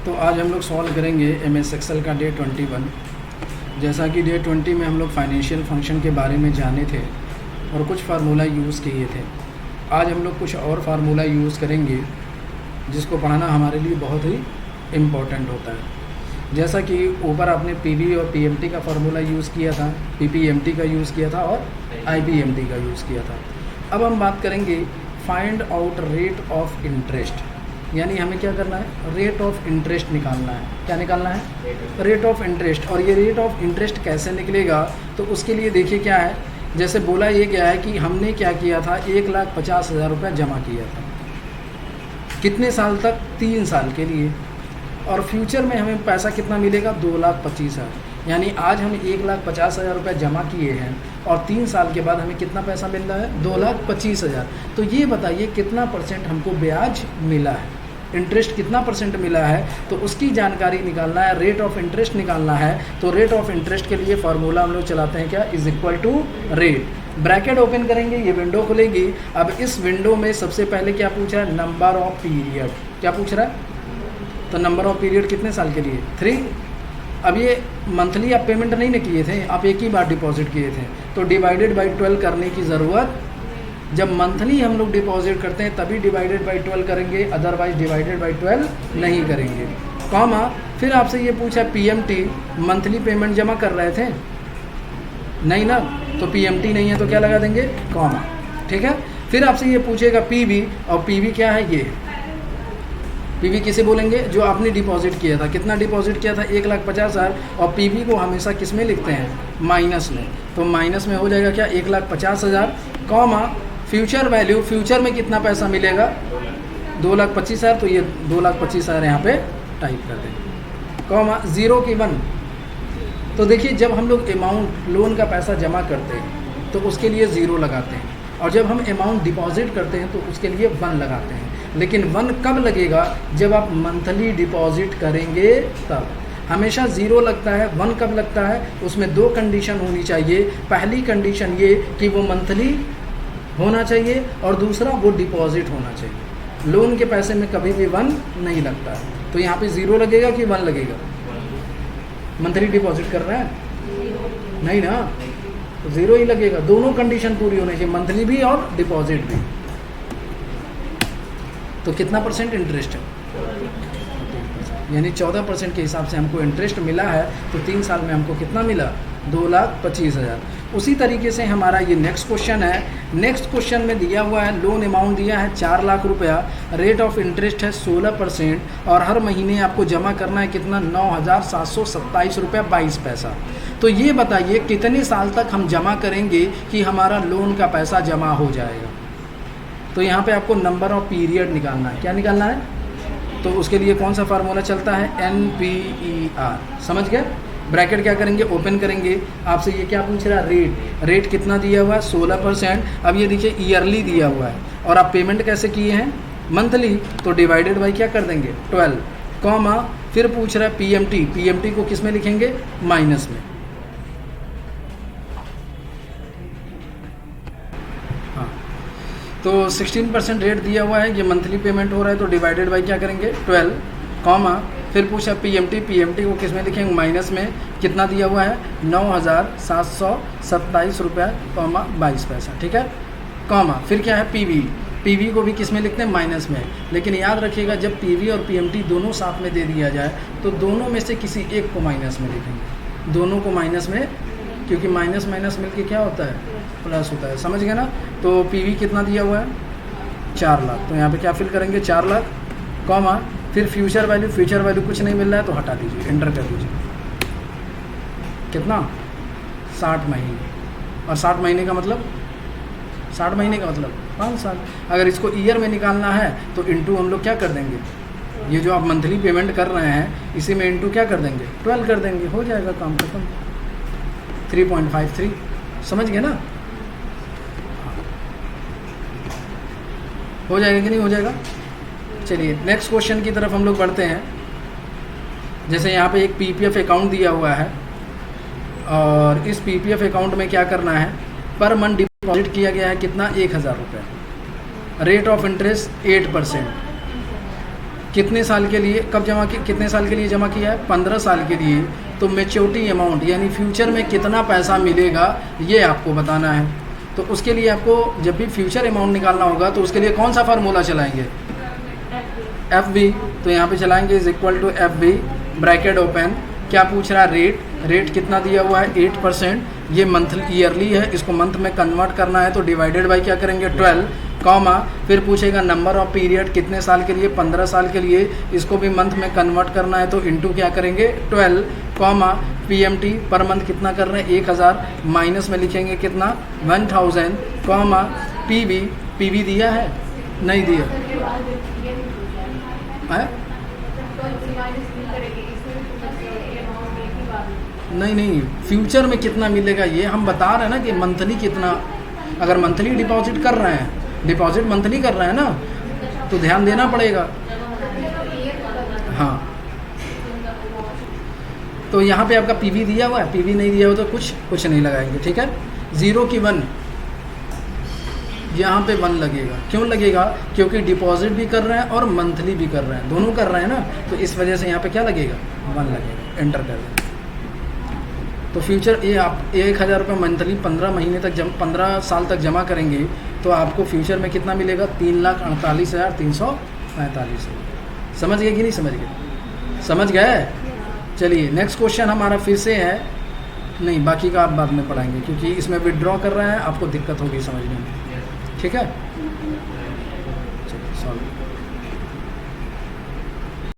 तो आज हम लोग सॉल्व करेंगे MS एक्सेल का डे 21। जैसा कि डे 20 में हम लोग फाइनेंशियल फंक्शन के बारे में जाने थे और कुछ फार्मूला यूज़ किए थे। आज हम लोग कुछ और फार्मूला यूज़ करेंगे जिसको पढ़ाना हमारे लिए बहुत ही इम्पोर्टेंट होता है। जैसा कि ऊपर आपने PV और PMT का फार्मूला यूज़ किया था, PPMT का यूज़ किया था और IPMT का यूज़ किया था। अब हम बात करेंगे find out rate of interest, यानी हमें क्या करना है, रेट ऑफ इंटरेस्ट निकालना है। क्या निकालना है? Rate of interest. और ये रेट ऑफ इंटरेस्ट कैसे निकलेगा, तो उसके लिए देखिए क्या है, जैसे बोला ये गया है कि हमने क्या किया था, 1,50,000 रुपये जमा किया था। कितने साल तक? 3 साल के लिए। और फ्यूचर में हमें पैसा कितना मिलेगा? 2,25,000। यानी आज हम 1,50,000 रुपये जमा किए हैं और 3 साल के बाद हमें कितना पैसा मिल रहा है? 2,25,000। तो ये बताइए कितना परसेंट हमको ब्याज मिला है, इंटरेस्ट कितना परसेंट मिला है, तो उसकी जानकारी निकालना है, रेट ऑफ इंटरेस्ट निकालना है। तो रेट ऑफ इंटरेस्ट के लिए फार्मूला हम लोग चलाते हैं क्या, is equal to rate. Bracket open करेंगे, ये विंडो खुलेगी। अब इस विंडो में सबसे पहले क्या पूछा है, नंबर ऑफ पीरियड। क्या पूछ रहा है? तो नंबर ऑफ पीरियड कितने साल के लिए? 3। अब ये मंथली आप पेमेंट नहीं ना किए थे, आप एक ही बार डिपॉजिट किए थे, तो डिवाइडेड बाई 12 करने की ज़रूरत, जब मंथली हम लोग डिपॉजिट करते हैं तभी डिवाइडेड बाई 12 करेंगे, अदरवाइज डिवाइडेड बाई 12 नहीं करेंगे। कॉमा, फिर आपसे ये पूछा PMT, मंथली पेमेंट जमा कर रहे थे नहीं ना, तो PMT नहीं है तो क्या लगा देंगे, कॉमा। ठीक है। फिर आपसे ये पूछेगा PV, और PV क्या है, ये PV किसे बोलेंगे, जो आपने डिपॉजिट किया था। कितना डिपॉजिट किया था? 1,50,000। और PV को हमेशा किस में लिखते हैं, माइनस में। तो माइनस में हो जाएगा क्या, 1,50,000, कॉमा फ्यूचर वैल्यू, फ्यूचर में कितना पैसा मिलेगा, 2,25,000। तो ये 2,25,000 यहाँ पे टाइप कर देंगे, कॉमा 0 की 1। तो देखिए जब हम लोग अमाउंट लोन का पैसा जमा करते हैं तो उसके लिए 0 लगाते हैं, और जब हम अमाउंट डिपॉजिट करते हैं तो उसके लिए 1 लगाते हैं। लेकिन 1 कब लगेगा, जब आप मंथली डिपॉजिट करेंगे तब। हमेशा 0 लगता है। 1 कब लगता है? उसमें 2 कंडीशन होनी चाहिए। पहली कंडीशन ये कि वो मंथली होना चाहिए, और दूसरा वो डिपॉजिट होना चाहिए। लोन के पैसे में कभी भी 1 नहीं लगता है। तो यहाँ पे 0 लगेगा कि 1 लगेगा? मंथली डिपॉजिट कर रहे हैं नहीं ना, तो 0 ही लगेगा। दोनों कंडीशन पूरी होनी चाहिए, मंथली भी और डिपॉजिट भी। तो कितना परसेंट इंटरेस्ट है, यानी 14% के हिसाब से हमको इंटरेस्ट मिला है। तो 3 साल में हमको कितना मिला, 2,25,000। उसी तरीके से हमारा ये नेक्स्ट क्वेश्चन है। नेक्स्ट क्वेश्चन में दिया हुआ है, लोन अमाउंट दिया है 4 लाख रुपया, रेट ऑफ इंटरेस्ट है 16%, और हर महीने आपको जमा करना है कितना, 9,727 रुपया 22 पैसा। तो ये बताइए कितने साल तक हम जमा करेंगे कि हमारा लोन का पैसा जमा हो जाएगा। तो यहाँ पे आपको नंबर ऑफ पीरियड निकालना है। क्या निकालना है? तो उसके लिए कौन सा फार्मूला चलता है, NPER। समझ गए? ब्रैकेट क्या करेंगे, ओपन करेंगे। आपसे ये क्या पूछ रहा है, रेट। रेट कितना दिया हुआ है, 16%। अब ये देखिए ईयरली दिया हुआ है, और आप पेमेंट कैसे किए हैं, मंथली। तो डिवाइडेड बाई क्या कर देंगे, 12, कॉमा फिर पूछ रहा है PMT। PMT को किस में लिखेंगे, माइनस में। तो 16% रेट दिया हुआ है, ये मंथली पेमेंट हो रहा है, तो डिवाइडेड बाई क्या करेंगे, 12, कॉमा फिर पूछा PMT। PMT को किस में लिखेंगे, माइनस में। कितना दिया हुआ है, 9,727 रुपया, कॉमा 22 पैसा। ठीक है, कॉमा फिर क्या है PV। PV को भी किस में लिखते हैं, माइनस में। लेकिन याद रखिएगा जब PV और PMT दोनों साथ में दे दिया जाए तो दोनों में से किसी एक को माइनस में लिखेंगे, दोनों को माइनस में, क्योंकि माइनस माइनस मिलके क्या होता है, प्लस होता है। समझ गए ना? तो PV कितना दिया हुआ है, 4 लाख। तो यहाँ पे क्या फिल करेंगे, 4 लाख, कॉमा फिर फ्यूचर वैल्यू। फ्यूचर वैल्यू कुछ नहीं मिल रहा है तो हटा दीजिए, एंटर कर दीजिए। कितना, 60 महीने। और 60 महीने का मतलब, 60 महीने का मतलब 5 साल। अगर इसको ईयर में निकालना है तो इंटू हम लोग क्या कर देंगे, ये जो आप मंथली पेमेंट कर रहे हैं इसी में इंटू क्या कर देंगे, 12 कर देंगे, हो जाएगा काम खत्म। 3.53। समझ गए ना? हो जाएगा कि नहीं हो जाएगा? चलिए नेक्स्ट क्वेश्चन की तरफ हम लोग बढ़ते हैं। जैसे यहाँ पे एक PPF अकाउंट दिया हुआ है, और इस PPF अकाउंट में क्या करना है, पर मंथ डिपॉजिट किया गया है कितना, 1,000 रुपये। Rate of interest 8%। कितने साल के लिए कब जमा की, कितने साल के लिए जमा किया है, 15 साल के लिए। तो मैच्योरिटी अमाउंट यानी फ्यूचर में कितना पैसा मिलेगा ये आपको बताना है। तो उसके लिए आपको जब भी फ्यूचर अमाउंट निकालना होगा तो उसके लिए कौन सा फार्मूला चलाएंगे, एफ बी। तो यहाँ पे चलाएंगे is equal to F B, bracket open, क्या पूछ रहा है, रेट, रेट कितना दिया हुआ है 8%, ये मंथली ईयरली है, इसको मंथ में कन्वर्ट करना है तो डिवाइडेड बाई क्या करेंगे 12, कॉमा, फिर पूछेगा नंबर ऑफ पीरियड कितने साल के लिए, 15 साल के लिए, इसको भी मंथ में कन्वर्ट करना है तो इंटू क्या करेंगे 12, कॉमा, पीएमटी पर मंथ कितना कर रहे हैं 1000, माइनस में लिखेंगे कितना 1000, कॉमा, पीवी, पीवी दिया है नहीं दिया है, नहीं फ्यूचर में कितना मिलेगा ये हम बता रहे हैं ना कि मंथली कितना, अगर मंथली डिपॉजिट कर रहे हैं, डिपॉजिट मंथली कर रहे हैं ना तो ध्यान देना पड़ेगा। हाँ तो यहाँ पे आपका पीवी दिया हुआ है, पीवी नहीं दिया हुआ तो कुछ नहीं लगाएंगे, ठीक है। 0 की 1, यहाँ पे 1 लगेगा, क्यों लगेगा, क्योंकि डिपॉजिट भी कर रहे हैं और मंथली भी कर रहे हैं, दोनों कर रहे हैं ना, तो इस वजह से यहाँ पे क्या लगेगा 1 लगेगा, एंटर कर देंगे। तो फ्यूचर ये आप 1000 रुपये मंथली 15 महीने तक 15 साल तक जमा करेंगे तो आपको फ्यूचर में कितना मिलेगा 3,48,345। समझ गए कि नहीं समझ गए, समझ गए। चलिए नेक्स्ट क्वेश्चन हमारा फिर से है, नहीं बाकी का आप बाद में पढ़ाएंगे क्योंकि इसमें विड्रॉ कर रहे हैं, आपको दिक्कत होगी समझने में, ठीक है। चलिए सॉल्व।